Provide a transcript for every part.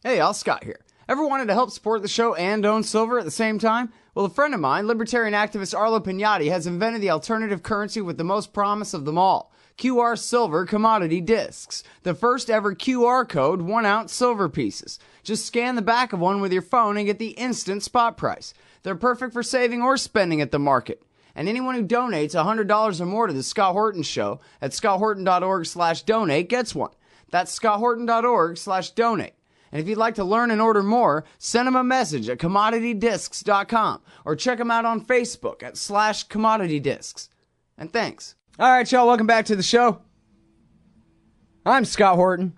Hey, all, Scott here. Ever wanted to help support the show and own silver at the same time? Well, a friend of mine, libertarian activist Arlo Pignati, has invented the alternative currency with the most promise of them all. QR silver commodity discs. The first ever QR code 1-ounce silver pieces. Just scan the back of one with your phone and get the instant spot price. They're perfect for saving or spending at the market. And anyone who donates $100 or more to the Scott Horton Show at scotthorton.org/donate gets one. That's scotthorton.org/donate. And if you'd like to learn and order more, send them a message at commoditydiscs.com or check them out on Facebook at /commoditydiscs. And thanks. All right, y'all, welcome back to the show. I'm Scott Horton.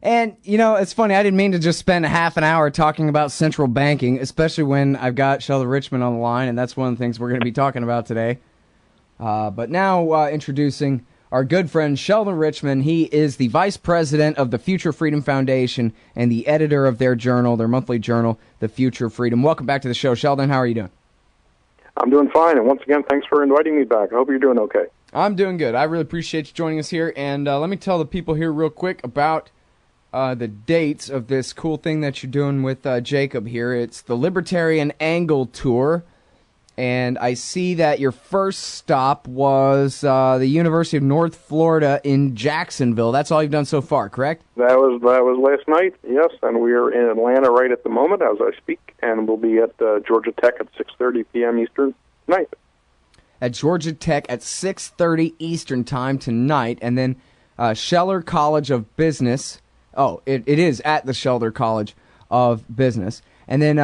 And, you know, it's funny, I didn't mean to just spend a half an hour talking about central banking, especially when I've got Sheldon Richman on the line, and that's one of the things we're going to be talking about today. But now introducing our good friend Sheldon Richman. He is the vice president of the Future Freedom Foundation and the editor of their journal, their monthly journal, The Future Freedom. Welcome back to the show, Sheldon. How are you doing? I'm doing fine, and once again, thanks for inviting me back. I hope you're doing okay. I'm doing good. I really appreciate you joining us here, and let me tell the people here real quick about the dates of this cool thing that you're doing with Jacob here. It's the Libertarian Angle Tour. And I see that your first stop was the University of North Florida in Jacksonville. That's all you've done so far, correct? That was last night, yes, and we are in Atlanta right at the moment as I speak, and we'll be at Georgia Tech at 6:30 p.m. Eastern tonight. At Georgia Tech at 6:30 Eastern time tonight, and then Scheller College of Business. Oh, it is at the Scheller College of Business. And then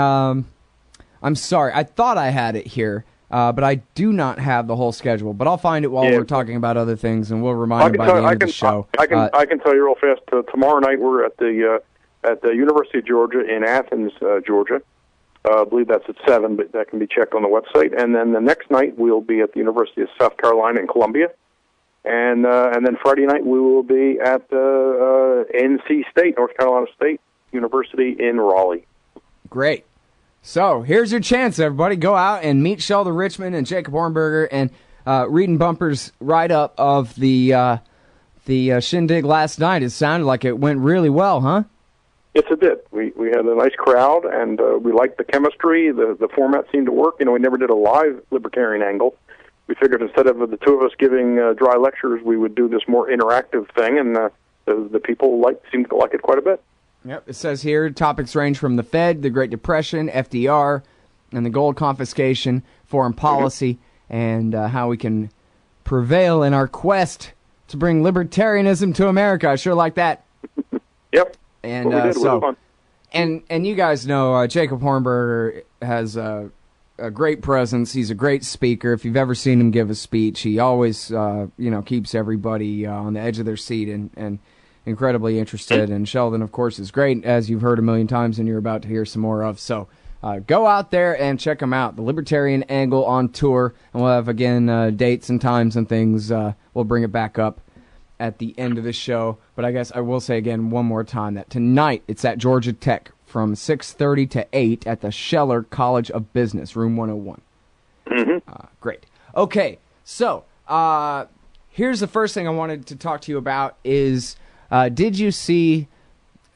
I'm sorry, I thought I had it here, but I do not have the whole schedule. But I'll find it while we're talking about other things, and we'll remind you by the end of the show. I can tell you real fast. Tomorrow night we're at the University of Georgia in Athens, Georgia. I believe that's at 7, but that can be checked on the website. And then the next night we'll be at the University of South Carolina in Columbia, and then Friday night we will be at NC State, North Carolina State University in Raleigh. Great. So, here's your chance, everybody. Go out and meet Sheldon Richman and Jacob Hornberger and reading Bumper's write-up of the shindig last night. It sounded like it went really well, huh? Yes, it did. We had a nice crowd, and we liked the chemistry. The format seemed to work. You know, we never did a live Libertarian Angle. We figured instead of the two of us giving dry lectures, we would do this more interactive thing, and the people seemed to like it quite a bit. Yep, it says here, topics range from the Fed, the Great Depression, FDR, and the gold confiscation, foreign policy, and how we can prevail in our quest to bring libertarianism to America. I sure like that. Yep. And and you guys know Jacob Hornberger has a great presence. He's a great speaker. If you've ever seen him give a speech, he always keeps everybody on the edge of their seat and incredibly interested. And Sheldon, of course, is great, as you've heard a million times and you're about to hear some more of. So go out there and check them out. The Libertarian Angle on tour. And we'll have, again, dates and times and things. We'll bring it back up at the end of the show. But I guess I will say again one more time that tonight it's at Georgia Tech from 6:30 to 8 at the Scheller College of Business, room 101. Mm-hmm. Great. Okay, so here's the first thing I wanted to talk to you about is... did you see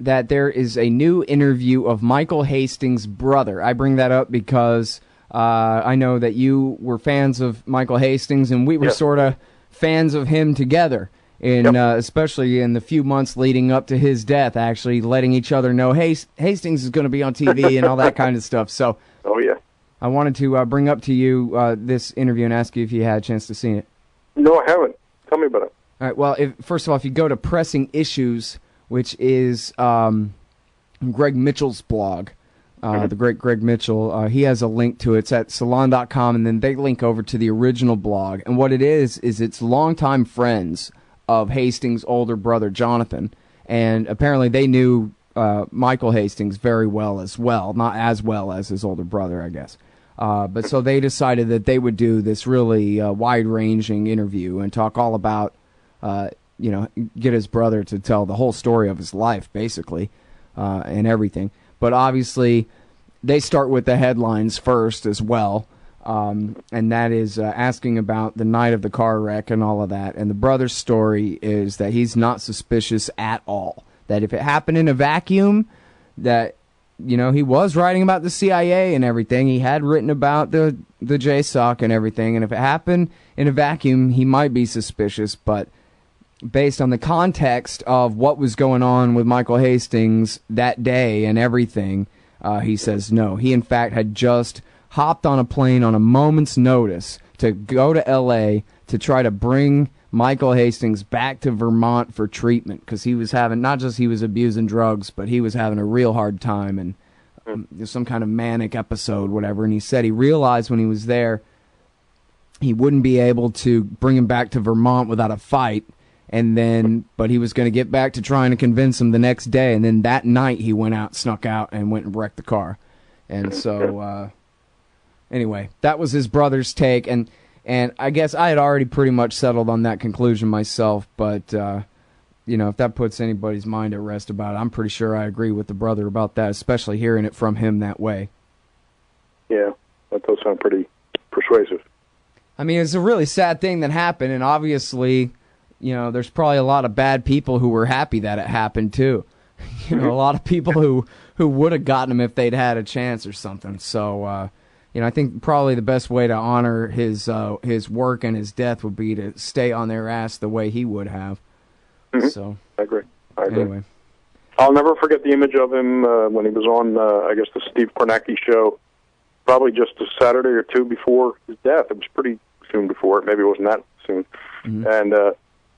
that there is a new interview of Michael Hastings' brother? I bring that up because I know that you were fans of Michael Hastings, and we were sort of fans of him together, especially in the few months leading up to his death, actually letting each other know, hey, Hastings is going to be on TV and all that kind of stuff. So I wanted to bring up to you this interview and ask you if you had a chance to see it. No, I haven't. Tell me about it. All right, well, first of all, if you go to Pressing Issues, which is Greg Mitchell's blog, the great Greg Mitchell, he has a link to it. It's at salon.com, and then they link over to the original blog. And what it is it's longtime friends of Hastings' older brother, Jonathan. And apparently they knew Michael Hastings very well as well, not as well as his older brother, I guess. But so they decided that they would do this really wide-ranging interview and talk all about get his brother to tell the whole story of his life, basically, and everything. But obviously, they start with the headlines first as well, and that is asking about the night of the car wreck and all of that. And the brother's story is that he's not suspicious at all, that if it happened in a vacuum, that, you know, he was writing about the CIA and everything. He had written about the JSOC and everything, and if it happened in a vacuum, he might be suspicious, but based on the context of what was going on with Michael Hastings that day and everything, he says no. He, in fact, had just hopped on a plane on a moment's notice to go to L.A. to try to bring Michael Hastings back to Vermont for treatment, because he was having, not just he was abusing drugs, but he was having a real hard time, and some kind of manic episode, whatever, and he said he realized when he was there he wouldn't be able to bring him back to Vermont without a fight, and then, but he was going to get back to trying to convince him the next day, and then that night he went out, snuck out, and went and wrecked the car. And so, anyway, that was his brother's take, and I guess I had already pretty much settled on that conclusion myself, but, you know, if that puts anybody's mind at rest about it, I'm pretty sure I agree with the brother about that, especially hearing it from him that way. Yeah, that does sound pretty persuasive. I mean, it's a really sad thing that happened, and obviously, you know, there's probably a lot of bad people who were happy that it happened, too. You know, a lot of people who would have gotten him if they'd had a chance or something, so, you know, I think probably the best way to honor his work and his death would be to stay on their ass the way he would have. Mm-hmm. So I agree. Anyway, I'll never forget the image of him when he was on, I guess, the Steve Kornacki show, probably just a Saturday or two before his death. It was pretty soon before it. Maybe it wasn't that soon. Mm-hmm. And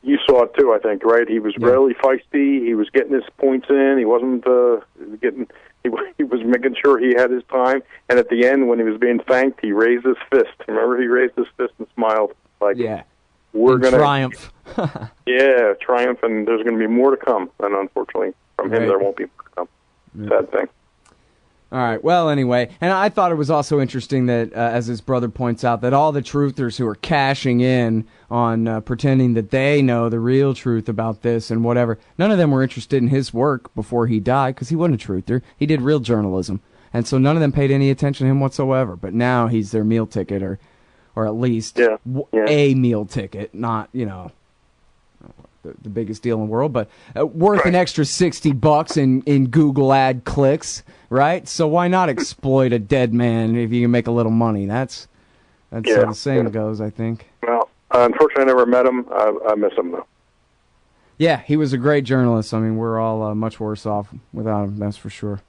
you saw it too, I think, right? He was really feisty. He was getting his points in. He wasn't getting. He was making sure he had his time, and at the end, when he was being thanked, he raised his fist. Remember, he raised his fist and smiled like, "We're going to triumph." Yeah, triumph, and there's going to be more to come. And unfortunately, from him, there won't be more to come. Sad thing. All right. Well, anyway, and I thought it was also interesting that, as his brother points out, that all the truthers who are cashing in on pretending that they know the real truth about this and whatever, none of them were interested in his work before he died, because he wasn't a truther. He did real journalism. And so none of them paid any attention to him whatsoever. But now he's their meal ticket, or at least a meal ticket, not, you know, the biggest deal in the world, but worth an extra $60 in Google ad clicks, right? So why not exploit a dead man if you can make a little money? That's how the saying goes, I think. Well, unfortunately, I never met him. I miss him, though. Yeah, he was a great journalist. I mean, we're all much worse off without him, that's for sure.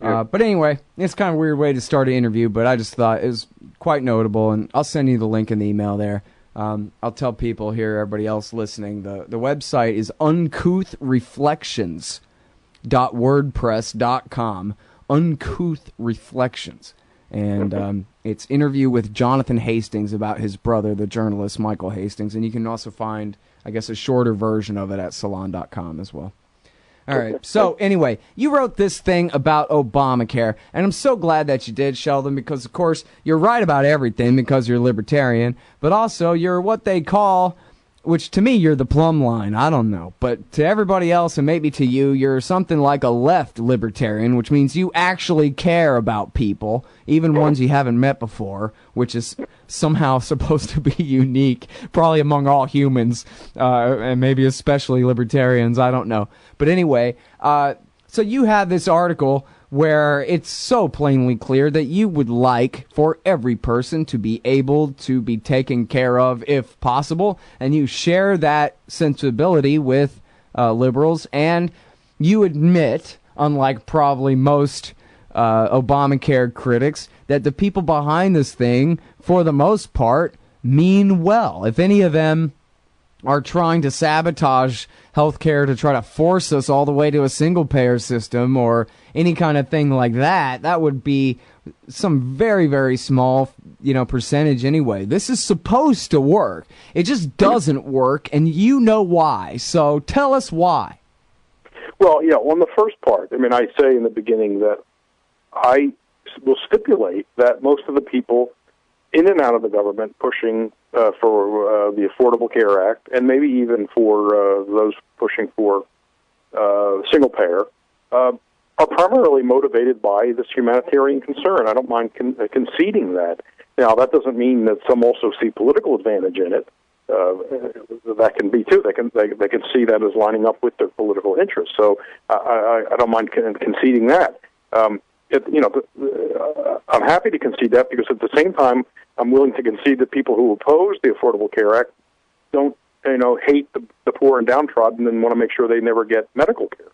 Yeah. But anyway, it's kind of a weird way to start an interview, but I just thought it was quite notable, and I'll send you the link in the email there. I'll tell people here, everybody else listening, the website is uncouthreflections.wordpress.com, Uncouth Reflections. And it's interview with Jonathan Hastings about his brother, the journalist Michael Hastings. And you can also find, I guess, a shorter version of it at salon.com as well. All right. So anyway, you wrote this thing about Obamacare, and I'm so glad that you did, Sheldon, because, of course, you're right about everything because you're libertarian, but also you're what they call, which to me, you're the plumb line. I don't know. But to everybody else, and maybe to you, you're something like a left libertarian, which means you actually care about people, even ones you haven't met before, which is somehow supposed to be unique, probably among all humans, and maybe especially libertarians. I don't know. But anyway, so you have this article where it's so plainly clear that you would like for every person to be able to be taken care of if possible, and you share that sensibility with liberals, and you admit, unlike probably most Obamacare critics, that the people behind this thing, for the most part, mean well. If any of them are trying to sabotage healthcare to try to force us all the way to a single-payer system or any kind of thing like that, that would be some very, very small, percentage anyway. This is supposed to work. It just doesn't work, and you know why. So tell us why. Well, on the first part, I say in the beginning that I will stipulate that most of the people in and out of the government pushing for the Affordable Care Act, and maybe even for those pushing for single payer, are primarily motivated by this humanitarian concern. I don't mind conceding that. Now, that doesn't mean that some also see political advantage in it, that can be too. They can see that as lining up with their political interests. So I don't mind conceding that. I'm happy to concede that because at the same time, I'm willing to concede that people who oppose the Affordable Care Act don't, hate the poor and downtrodden and want to make sure they never get medical care.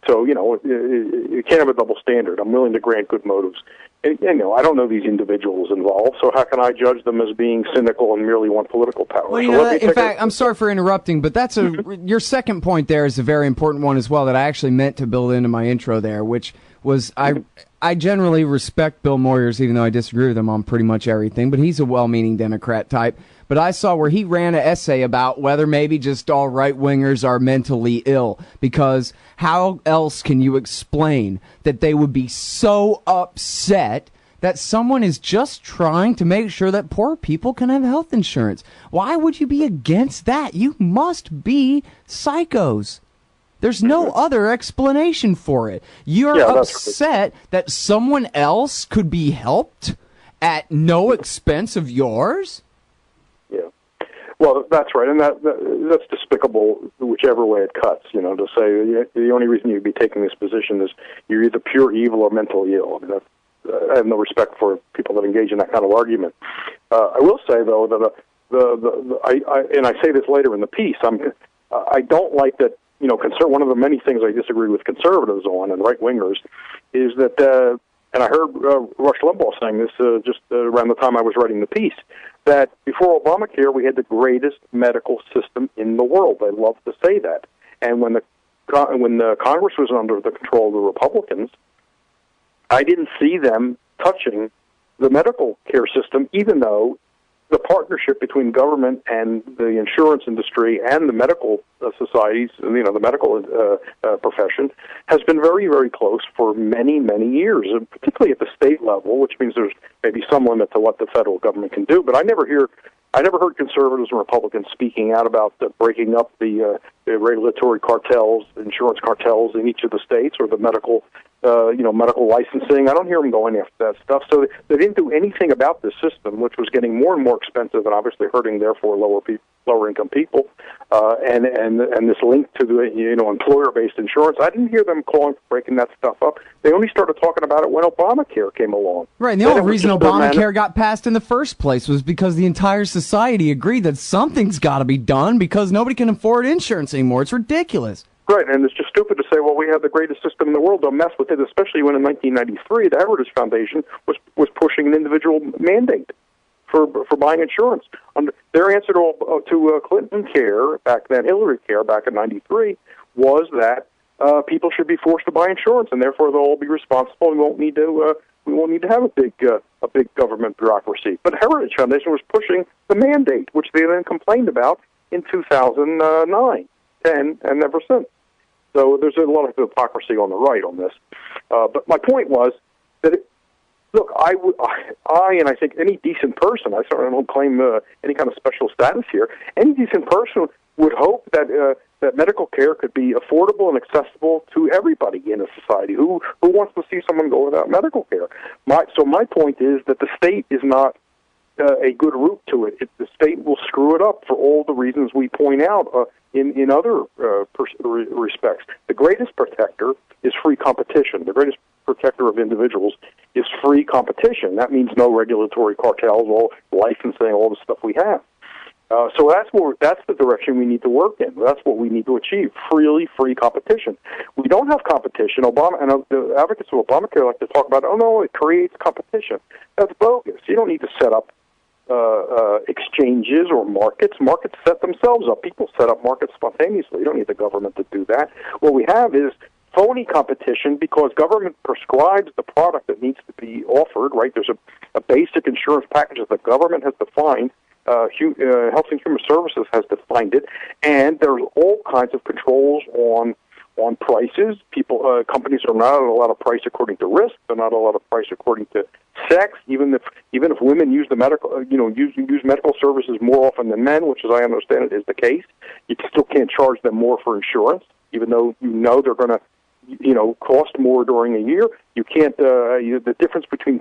So, you can't have a double standard. I'm willing to grant good motives. And, I don't know these individuals involved, so how can I judge them as being cynical and merely want political power? Well, in fact, I'm sorry for interrupting, but that's your second point there is a very important one as well that I actually meant to build into my intro there, which was I generally respect Bill Moyers, even though I disagree with him on pretty much everything, but he's a well-meaning Democrat type. But I saw where he ran an essay about whether maybe just all right-wingers are mentally ill, because how else can you explain that they would be so upset that someone is just trying to make sure that poor people can have health insurance? Why would you be against that? You must be psychos. There's no other explanation for it. You're upset that someone else could be helped at no expense of yours? Yeah. Well, that's right, and that's despicable whichever way it cuts, to say the only reason you'd be taking this position is you're either pure evil or mentally ill. I mean, I have no respect for people that engage in that kind of argument. I will say, though, that and I say this later in the piece, I don't like that, one of the many things I disagree with conservatives on and right-wingers is that, and I heard Rush Limbaugh saying this just around the time I was writing the piece, that before Obamacare we had the greatest medical system in the world. They love to say that. And when the Congress was under the control of the Republicans, I didn't see them touching the medical care system, even though the partnership between government and the insurance industry and the medical societies, the medical profession, has been very, very close for many, many years, and particularly at the state level, which means there's maybe some limit to what the federal government can do. But I never heard conservatives and Republicans speaking out about breaking up the regulatory cartels, insurance cartels in each of the states, or the medical licensing. I don't hear them going after that stuff. So they didn't do anything about this system, which was getting more and more expensive and obviously hurting, therefore, lower income people. And this link to the employer-based insurance. I didn't hear them calling for breaking that stuff up. They only started talking about it when Obamacare came along. Right, and the only reason Obamacare got passed in the first place was because the entire society agreed that something's got to be done because nobody can afford insurance anymore. It's ridiculous. Right, and it's just stupid to say, well, we have the greatest system in the world. Don't mess with it, especially when in 1993 the Heritage Foundation was pushing an individual mandate for buying insurance. Their answer to Clinton Care back then, Hillary Care back in '93, was that people should be forced to buy insurance, and therefore they'll all be responsible. And we won't need to have a big government bureaucracy. But Heritage Foundation was pushing the mandate, which they then complained about in 2009. And ever since. So there's a lot of hypocrisy on the right on this. But my point was that, I and I think any decent person, I certainly don't claim any kind of special status here, any decent person would hope that that medical care could be affordable and accessible to everybody in a society. Who wants to see someone go without medical care? My point is that the state is not a good route to it. The state will screw it up for all the reasons we point out in other respects. The greatest protector is free competition. The greatest protector of individuals is free competition. That means no regulatory cartels, all licensing, all the stuff we have. So that's the direction we need to work in. That's what we need to achieve: free competition. We don't have competition. The advocates of Obamacare like to talk about, oh no, it creates competition. That's bogus. You don't need to set up exchanges or markets. Markets set themselves up. People set up markets spontaneously. You don't need the government to do that. What we have is phony competition because government prescribes the product that needs to be offered, right? There's a basic insurance package that the government has defined. Health and Human Services has defined it, and there's all kinds of controls on prices. Companies are not allowed to price according to risk. They're not allowed to price according to sex. Even if women use use medical services more often than men, which, as I understand it, is the case, you still can't charge them more for insurance, even though they're going to cost more during a year. You can't. The difference between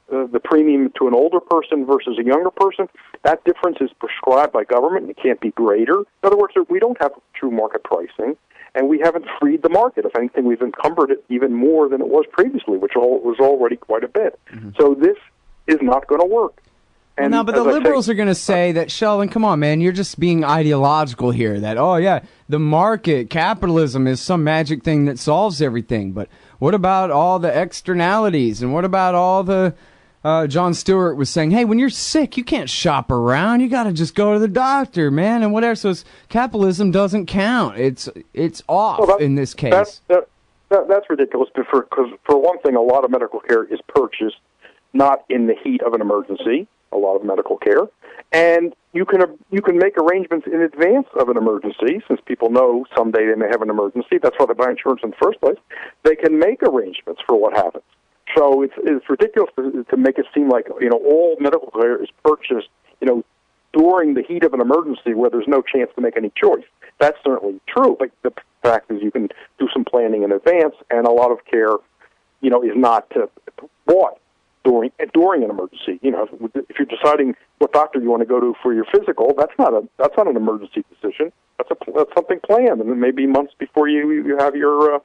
the premium to an older person versus a younger person, that difference is prescribed by government, and it can't be greater. In other words, we don't have true market pricing, and we haven't freed the market. If anything, we've encumbered it even more than it was previously, which was already quite a bit. Mm-hmm. So this is not going to work. And well, no, but the liberals are going to say that, Sheldon, come on, man, you're just being ideological here, that, oh, yeah, the market, capitalism is some magic thing that solves everything. But what about all the externalities? And what about all the, Jon Stewart was saying, hey, when you're sick, you can't shop around. You got to just go to the doctor, man, and whatever. So capitalism doesn't count. It's off in this case. That's ridiculous, because for one thing, a lot of medical care is purchased not in the heat of an emergency. A lot of medical care, and you can make arrangements in advance of an emergency, since people know someday they may have an emergency. That's why they buy insurance in the first place. They can make arrangements for what happens. So it's ridiculous to make it seem like all medical care is purchased during the heat of an emergency where there's no chance to make any choice. That's certainly true, but the fact is you can do some planning in advance, and a lot of care is not bought during an emergency. If you're deciding what doctor you want to go to for your physical, that's not an emergency decision. That's something planned, and it may be months before you have your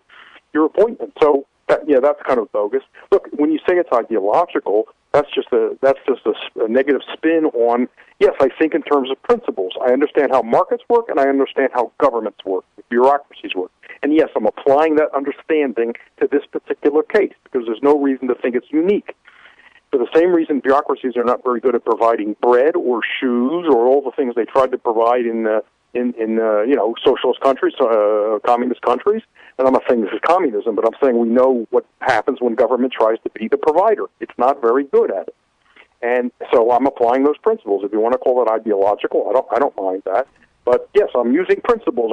appointment. So that's kind of bogus. Look, when you say it's ideological, that's just a negative spin on. Yes, I think in terms of principles. I understand how markets work, and I understand how governments work, bureaucracies work. And yes, I'm applying that understanding to this particular case because there's no reason to think it's unique. For the same reason, bureaucracies are not very good at providing bread or shoes or all the things they tried to provide in socialist countries, communist countries. And I'm not saying this is communism, but I'm saying we know what happens when government tries to be the provider. It's not very good at it. And so I'm applying those principles. If you want to call it ideological, I don't mind that. But yes, I'm using principles.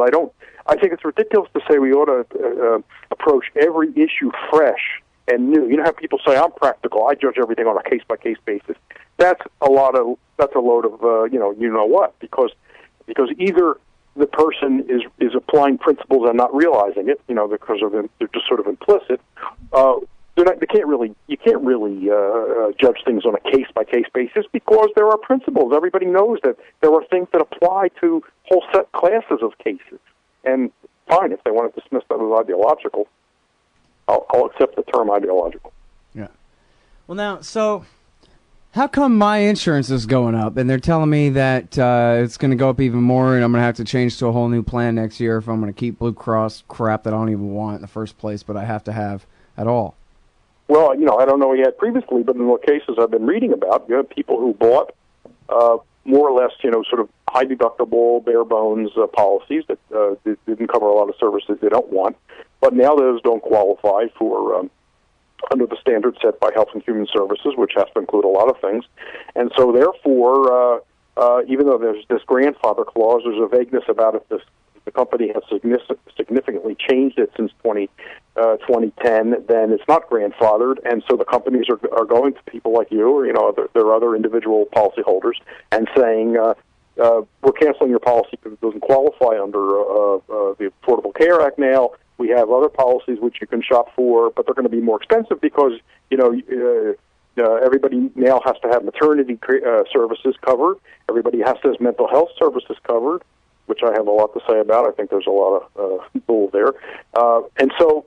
I think it's ridiculous to say we ought to approach every issue fresh and new. You know how people say, I'm practical, I judge everything on a case-by-case basis. That's a load of what, because either the person is applying principles and not realizing it, because they're just sort of implicit. You can't really judge things on a case-by-case basis because there are principles. Everybody knows that there are things that apply to whole set classes of cases. And fine, if they want to dismiss that as ideological, I'll accept the term ideological. Yeah. Well, now, so how come my insurance is going up, and they're telling me that it's going to go up even more, and I'm going to have to change to a whole new plan next year if I'm going to keep Blue Cross crap that I don't even want in the first place, but I have to have at all? Well, I don't know yet previously, but in the cases I've been reading about, you have people who bought more or less, sort of high deductible, bare bones policies that didn't cover a lot of services they don't want. But now those don't qualify for under the standards set by Health and Human Services, which has to include a lot of things. And so, therefore, even though there's this grandfather clause, there's a vagueness about if the company has significantly changed it since 2010, then it's not grandfathered. And so the companies are going to people like you or there are other individual policyholders and saying, we're canceling your policy because it doesn't qualify under the Affordable Care Act now. We have other policies which you can shop for, but they're going to be more expensive because, everybody now has to have maternity services covered. Everybody has to have mental health services covered, which I have a lot to say about. I think there's a lot of bull there. And so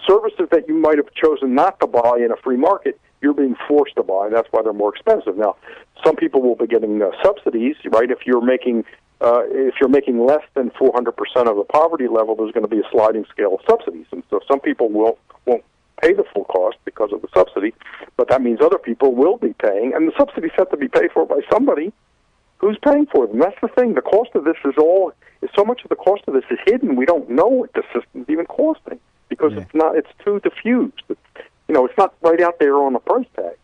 services that you might have chosen not to buy in a free market, you're being forced to buy. That's why they're more expensive. Now, some people will be getting subsidies, right? If you're making less than 400% of the poverty level, there's going to be a sliding scale of subsidies. And so some people won't pay the full cost because of the subsidy, but that means other people will be paying, and the subsidies have to be paid for by somebody who's paying for them. That's the thing. The cost of this is so much of the cost of this is hidden. We don't know what the system's even costing because it's too diffused. It's not right out there on the price tag.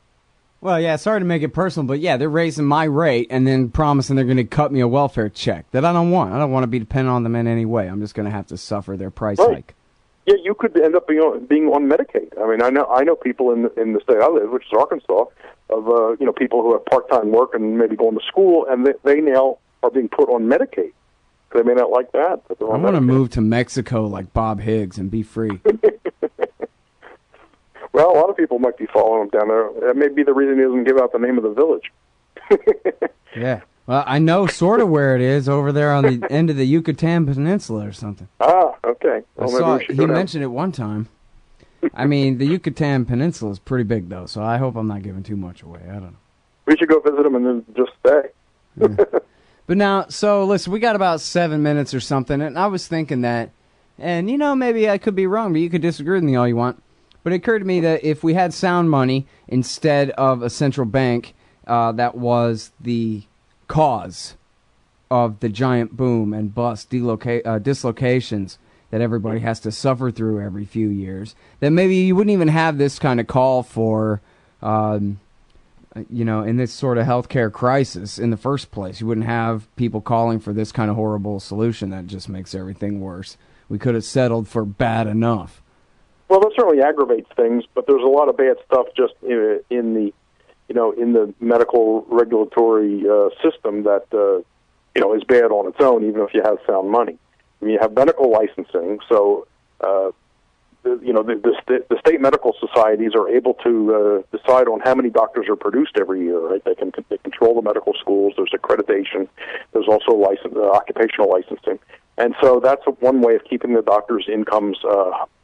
Well, yeah, sorry to make it personal, but yeah, they're raising my rate and then promising they're going to cut me a welfare check that I don't want. I don't want to be dependent on them in any way. I'm just going to have to suffer their price hike. Yeah, you could end up being on Medicaid. I mean, I know people in the state I live, which is Arkansas, of people who have part-time work and maybe going to school, and they now are being put on Medicaid. They may not like that. But I want to move to Mexico like Bob Higgs and be free. Well, a lot of people might be following him down there. That may be the reason he doesn't give out the name of the village. Yeah. Well, I know sort of where it is, over there on the end of the Yucatan Peninsula or something. Ah, okay. Well, I saw he mentioned it one time. I mean, the Yucatan Peninsula is pretty big, though, so I hope I'm not giving too much away. I don't know. We should go visit him and then just stay. Yeah. But now, so listen, we got about 7 minutes or something, and I was thinking that, and you know, maybe I could be wrong, but you could disagree with me all you want. But it occurred to me that if we had sound money instead of a central bank, that was the cause of the giant boom and bust dislocations that everybody has to suffer through every few years, then maybe you wouldn't even have this kind of call for, you know, in this sort of healthcare crisis in the first place. You wouldn't have people calling for this kind of horrible solution that just makes everything worse. We could have settled for bad enough. Well, that certainly aggravates things, but there's a lot of bad stuff just in the, you know, in the medical regulatory system that, you know, is bad on its own, even if you have sound money. I mean, you have medical licensing, so, you know, the state medical societies are able to decide on how many doctors are produced every year, right? They control the medical schools. There's accreditation. There's also occupational licensing. And so that's one way of keeping the doctors' incomes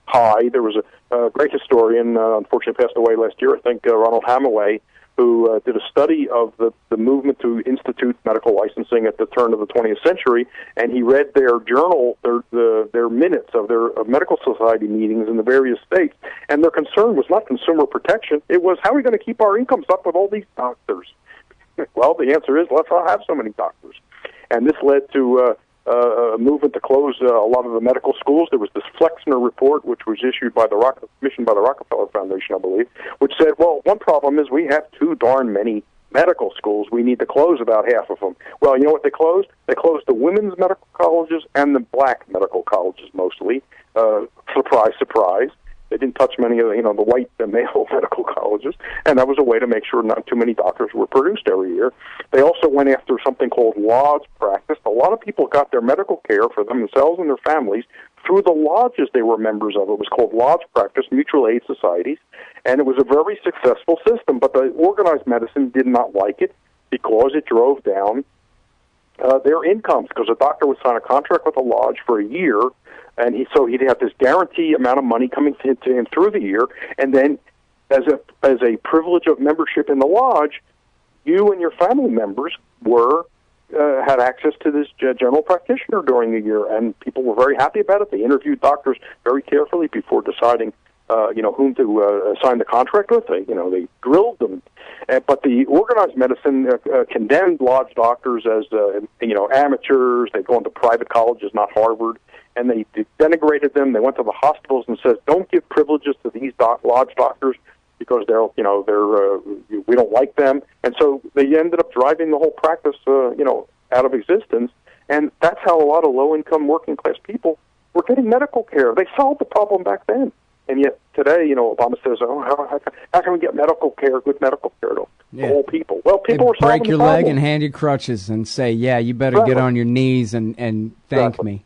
high. There was a great historian, unfortunately passed away last year, I think, Ronald Hammaway, who did a study of the movement to institute medical licensing at the turn of the 20th century, and he read their journal, their minutes of their medical society meetings in the various states, and their concern was not consumer protection, it was how are we going to keep our incomes up with all these doctors? Well, the answer is let's not have so many doctors. And this led to a movement to close a lot of the medical schools. There was this Flexner report, which was issued by commissioned by the Rockefeller Foundation, I believe, which said, well, one problem is we have too darn many medical schools. We need to close about half of them. Well, you know what they closed? They closed the women's medical colleges and the black medical colleges mostly. Surprise, surprise. They didn't touch many of the, the white male medical colleges, and that was a way to make sure not too many doctors were produced every year. They also went after something called lodge practice. A lot of people got their medical care for themselves and their families through the lodges they were members of. It was called lodge practice, mutual aid societies, and it was a very successful system, but the organized medicine did not like it because it drove down their incomes, because a doctor would sign a contract with a lodge for a year, and he'd have this guarantee amount of money coming to him through the year, and then as a privilege of membership in the lodge, you and your family members had access to this general practitioner during the year, and people were very happy about it. They interviewed doctors very carefully before deciding whom to sign the contract with. They drilled them. But the organized medicine condemned lodge doctors as amateurs. They go into private colleges, not Harvard, and they denigrated them. They went to the hospitals and said, "Don't give privileges to these lodge doctors because we don't like them." And so they ended up driving the whole practice out of existence. And that's how a lot of low-income working class people were getting medical care. They solved the problem back then. And yet today, Obama says, how can we get medical care, good medical care to the whole people? Well, people are solving break your leg and hand you crutches and say, yeah, you better get on your knees and thank me.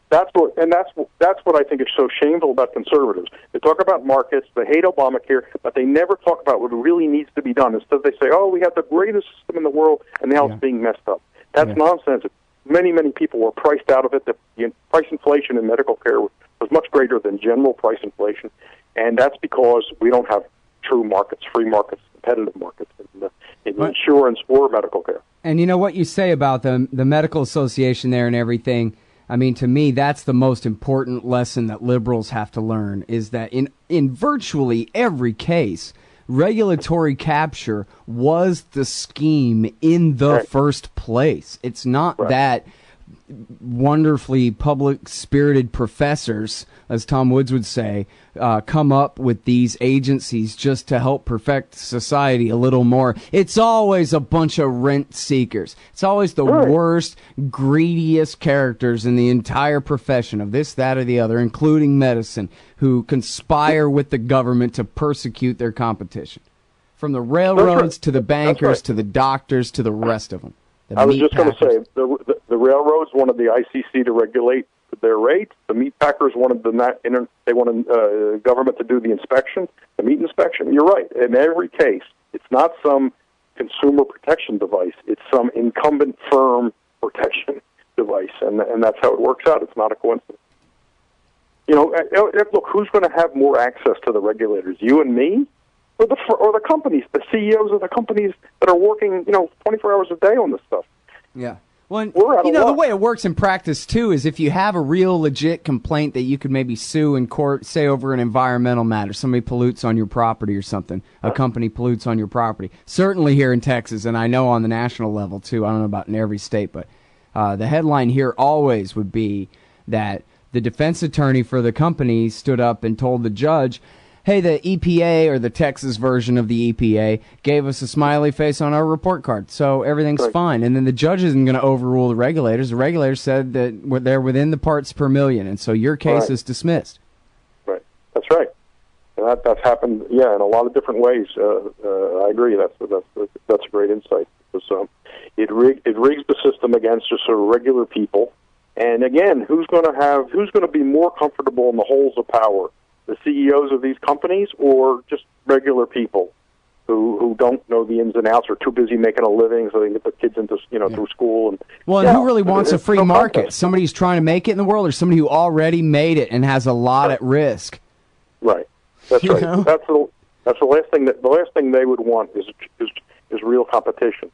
That's what I think is so shameful about conservatives. They talk about markets, they hate Obamacare, but they never talk about what really needs to be done. Instead, they say, we have the greatest system in the world, and now it's being messed up. That's nonsense. Many, many people were priced out of it. The price inflation in medical care was much greater than general price inflation, and that's because we don't have true markets, free markets, competitive markets in insurance or medical care. And you know what you say about the medical association there and everything, I mean, to me, that's the most important lesson that liberals have to learn, is that in virtually every case, regulatory capture was the scheme in the first place. It's not that wonderfully public-spirited professors, as Tom Woods would say, come up with these agencies just to help perfect society a little more. It's always a bunch of rent seekers. It's always the worst, greediest characters in the entire profession of this, that, or the other, including medicine, who conspire with the government to persecute their competition. From the railroads to the bankers to the doctors to the rest of them. I was just going to say, the railroads wanted the ICC to regulate their rates. The meat packers wanted they wanted government to do the inspection, the meat inspection. You're right. In every case, it's not some consumer protection device. It's some incumbent firm protection device, and that's how it works out. It's not a coincidence. Look, who's going to have more access to the regulators? You and me, or the companies, the CEOs of the companies that are working 24 hours a day on this stuff? Yeah. Well, the way it works in practice, too, is if you have a real legit complaint that you could maybe sue in court, say over an environmental matter, somebody pollutes on your property or something, a company pollutes on your property. Certainly here in Texas, and I know on the national level, too. I don't know about in every state, but the headline here always would be that the defense attorney for the company stood up and told the judge, hey, the EPA, or the Texas version of the EPA, gave us a smiley face on our report card, so everything's fine. And then the judge isn't going to overrule the regulators. The regulators said that they're within the parts per million, and so your case is dismissed. Right. That's right. And that's happened, in a lot of different ways. I agree. That's a great insight. Because, it rigs the system against just sort of regular people. And again, who's going to be more comfortable in the holes of power? The CEOs of these companies, or just regular people who don't know the ins and outs, or too busy making a living so they can get their kids into through school? And who really wants a free market? Somebody who's trying to make it in the world, or somebody who already made it and has a lot at risk? Right. That's right. That's the last thing they would want is real competition.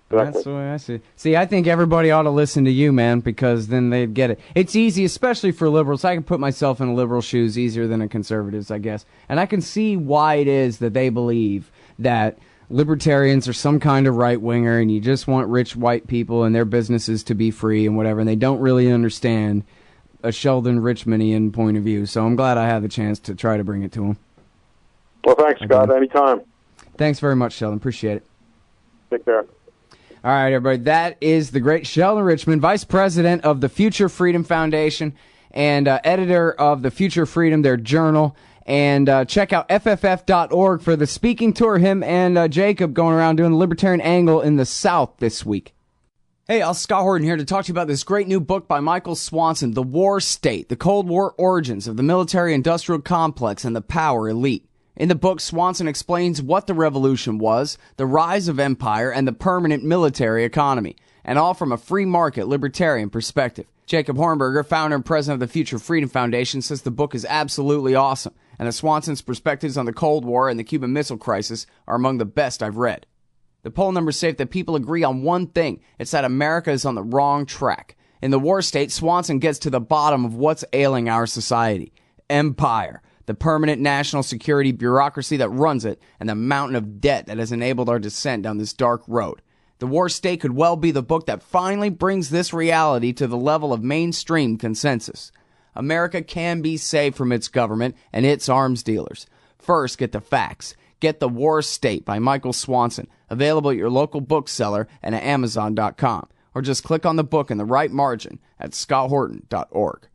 That's the way I see it. See, I think everybody ought to listen to you, man, because then they'd get it. It's easy, especially for liberals. I can put myself in a liberal shoes easier than a conservative's, I guess. And I can see why it is that they believe that libertarians are some kind of right-winger and you just want rich white people and their businesses to be free and whatever, and they don't really understand a Sheldon Richmanian point of view. So I'm glad I had the chance to try to bring it to them. Well, thanks, Scott. Anytime. Thanks very much, Sheldon. Appreciate it. Take care. All right, everybody, that is the great Sheldon Richman, Vice President of the Future Freedom Foundation and editor of the Future Freedom, their journal. And check out FFF.org for the speaking tour, him and Jacob going around doing the Libertarian Angle in the South this week. Hey, I'm Scott Horton here to talk to you about this great new book by Michael Swanson, The War State, the Cold War Origins of the Military-Industrial Complex and the Power Elite. In the book, Swanson explains what the revolution was, the rise of empire, and the permanent military economy, and all from a free market libertarian perspective. Jacob Hornberger, founder and president of the Future Freedom Foundation, says the book is absolutely awesome, and that Swanson's perspectives on the Cold War and the Cuban Missile Crisis are among the best I've read. The poll numbers say that people agree on one thing. It's that America is on the wrong track. In The War State, Swanson gets to the bottom of what's ailing our society. Empire. The permanent national security bureaucracy that runs it, and the mountain of debt that has enabled our descent down this dark road. The War State could well be the book that finally brings this reality to the level of mainstream consensus. America can be saved from its government and its arms dealers. First, get the facts. Get The War State by Michael Swanson, available at your local bookseller and at Amazon.com. Or just click on the book in the right margin at scotthorton.org.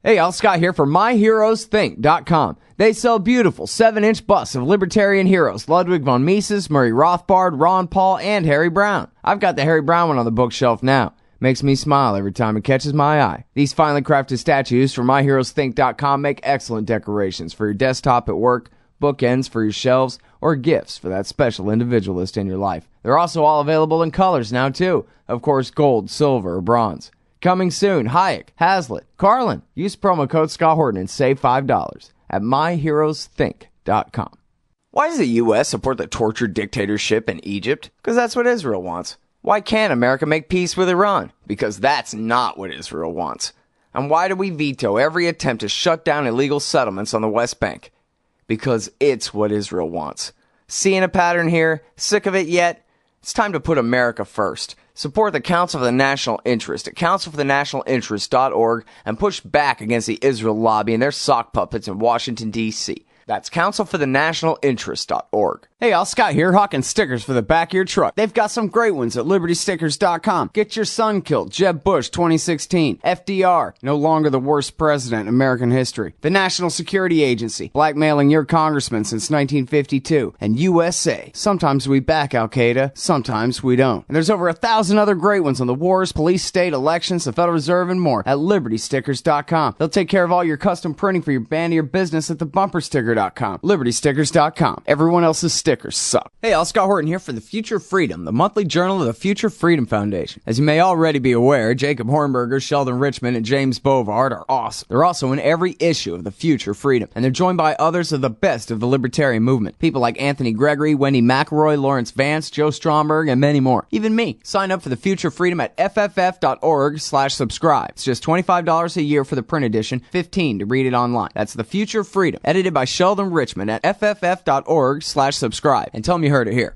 Hey, y'all, Scott here for MyHeroesThink.com. They sell beautiful 7-inch busts of libertarian heroes, Ludwig von Mises, Murray Rothbard, Ron Paul, and Harry Brown. I've got the Harry Brown one on the bookshelf now. Makes me smile every time it catches my eye. These finely crafted statues from MyHeroesThink.com make excellent decorations for your desktop at work, bookends for your shelves, or gifts for that special individualist in your life. They're also all available in colors now, too. Of course, gold, silver, or bronze. Coming soon, Hayek, Hazlitt, Carlin. Use promo code Scott Horton and save $5 at MyHeroesThink.com. Why does the U.S. support the tortured dictatorship in Egypt? Because that's what Israel wants. Why can't America make peace with Iran? Because that's not what Israel wants. And why do we veto every attempt to shut down illegal settlements on the West Bank? Because it's what Israel wants. Seeing a pattern here? Sick of it yet? It's time to put America first. Support the Council for the National Interest at councilforthenationalinterest.org and push back against the Israel lobby and their sock puppets in Washington, D.C. That's councilforthenationalinterest.org. Hey, all, Scott here, hawking stickers for the back of your truck. They've got some great ones at libertystickers.com. Get your son killed, Jeb Bush 2016. FDR, no longer the worst president in American history. The National Security Agency, blackmailing your congressman since 1952. And USA, sometimes we back Al-Qaeda, sometimes we don't. And there's over 1,000 other great ones on the wars, police, state, elections, the Federal Reserve, and more at libertystickers.com. They'll take care of all your custom printing for your band or your business at thebumpersticker.com. libertystickers.com. Everyone else's stickers suck. Hey, all, Scott Horton here for The Future Freedom, the monthly journal of the Future Freedom Foundation. As you may already be aware, Jacob Hornberger, Sheldon Richman, and James Bovard are awesome. They're also in every issue of The Future Freedom, and they're joined by others of the best of the libertarian movement. People like Anthony Gregory, Wendy McElroy, Lawrence Vance, Joe Stromberg, and many more. Even me. Sign up for The Future Freedom at fff.org/subscribe. It's just $25 a year for the print edition, $15 to read it online. That's The Future Freedom, edited by Sheldon Richman at fff.org/subscribe. And tell them you heard it here.